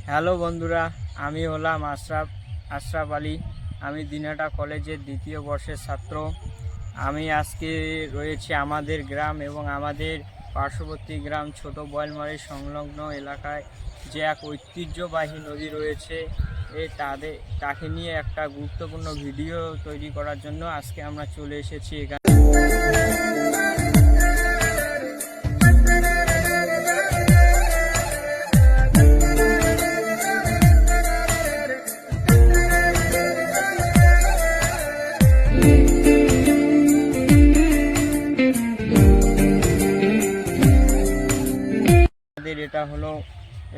Hello বন্ধুরা, আমি হলাম আশরাফ আলী। আমি দিনাটা কলেজের দ্বিতীয় বর্ষের ছাত্র। আমি আজকে রয়েছি আমাদের গ্রাম এবং আমাদের পার্শ্ববর্তী গ্রাম ছোট বয়লমারি সংলগ্ন এলাকায় যে এক ঐতিহ্যবাহী নদী রয়েছে, তাকে নিয়ে একটা গুরুত্বপূর্ণ ভিডিও তৈরি করার জন্য আজকে আমরা চলে এসেছি এখানে।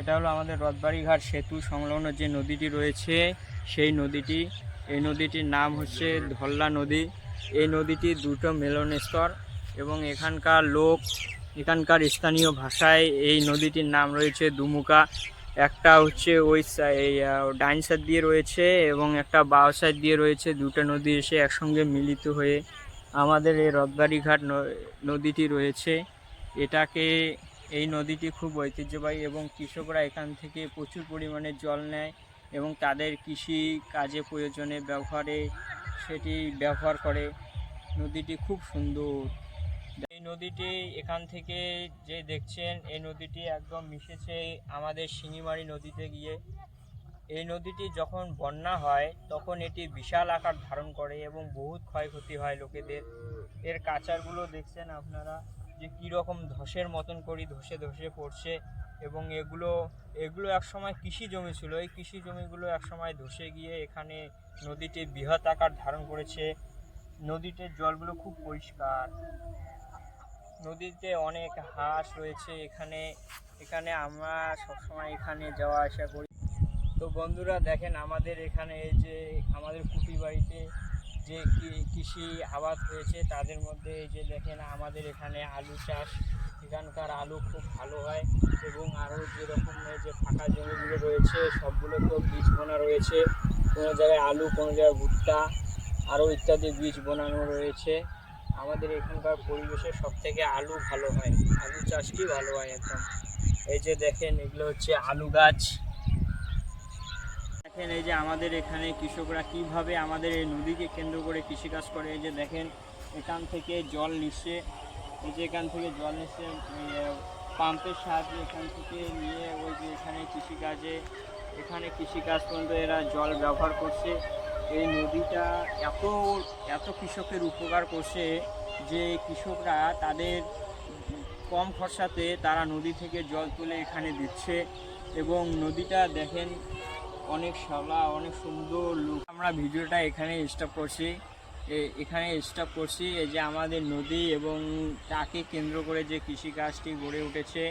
এটা হলো আমাদের রথবাড়িঘাট সেতু সংলগ্ন যে নদীটি রয়েছে সেই নদীটি। এই নদীটির নাম হচ্ছে ধল্লা নদী। এই নদীটি দুটো মিলনস্থল এবং এখানকার স্থানীয় ভাষায় এই নদীটির নাম রয়েছে দুমুকা। একটা হচ্ছে ওই ডাইন সাইড দিয়ে রয়েছে এবং একটা বাঁ সাইড দিয়ে রয়েছে। দুটো নদী এসে একসঙ্গে মিলিত হয়ে আমাদের এই রথবাড়িঘাট নদীটি রয়েছে। এই নদীটি খুব ঐতিহ্যবাহী এবং কৃষকরা এখান থেকে প্রচুর পরিমাণে জল নেয় এবং তাদের কৃষি কাজে প্রয়োজনে সেটি ব্যবহার করে। নদীটি খুব সুন্দর। এই নদীটি এখান থেকে যে দেখছেন, এই নদীটি একদম মিশেছে আমাদের শিঙিমারি নদীতে গিয়ে। এই নদীটি যখন বন্যা হয় তখন এটি বিশাল আকার ধারণ করে এবং বহুত ক্ষয়ক্ষতি হয় লোকেদের। এর কাচারগুলো দেখছেন আপনারা যে কীরকম ধসের মতন করে ধসে পড়ছে এবং এগুলো একসময় কৃষি জমি ছিল। এই কৃষি জমিগুলো একসময় ধসে গিয়ে এখানে নদীটি বৃহৎ আকার ধারণ করেছে। নদীটির জলগুলো খুব পরিষ্কার। নদীতে অনেক হাঁস রয়েছে। এখানে আমরা সবসময় এখানে যাওয়া আসা করি। তো বন্ধুরা দেখেন, আমাদের এখানে এই যে আমাদের কুটি বাড়িতে যে কৃষি আবাদ হয়েছে তাদের মধ্যে এই যে দেখেন আমাদের এখানে আলু চাষ। এখানকার আলু খুব ভালো হয় এবং আরও যেরকম যে ফাঁকা জমিগুলো রয়েছে সবগুলোতেও বীজ বোনা রয়েছে। কোনো জায়গায় আলু, কোনো জায়গায় ভুট্টা, আরও ইত্যাদি বীজ বোনানো রয়েছে। আমাদের এখানকার পরিবেশে সবথেকে আলু ভালো হয়, আলু চাষটি ভালো হয় একদম। এই যে দেখেন এগুলো হচ্ছে আলু গাছ। দেখেন এই যে আমাদের এখানে কৃষকরা কিভাবে আমাদের এই নদীকে কেন্দ্র করে কৃষিকাজ করে। এই যে দেখেন এখান থেকে জল নিচ্ছে, পাম্পের সাহায্যে এখান থেকে নিয়ে ওই যে এখানে কৃষিকাজ পর্যন্ত এরা জল ব্যবহার করছে। এই নদীটা এত কৃষকের উপকার করছে যে কৃষকরা তাদের কম খরচাতে তারা নদী থেকে জল তুলে এখানে দিচ্ছে এবং নদীটা দেখেন অনেক শ্যাওলা, অনেক সুন্দর লুক। আমরা ভিডিওটা এখানে স্টপ করছি। এই যে আমাদের নদী এবং তাকে কেন্দ্র করে যে কৃষিকাজটি গড়ে উঠেছে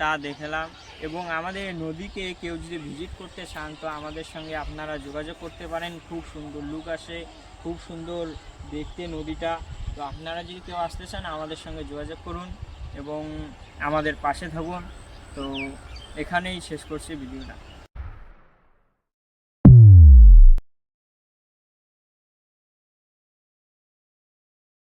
তা দেখলাম। এবং আমাদের নদীকে কেউ যদি ভিজিট করতে চান তো আমাদের সঙ্গে আপনারা যোগাযোগ করতে পারেন। খুব সুন্দর লুক আসে, খুব সুন্দর দেখতে নদীটা। তো আপনারা যদি কেউ আসতে চান আমাদের সঙ্গে যোগাযোগ করুন এবং আমাদের পাশে থাকুন। তো এখানেই শেষ করছি ভিডিওটা।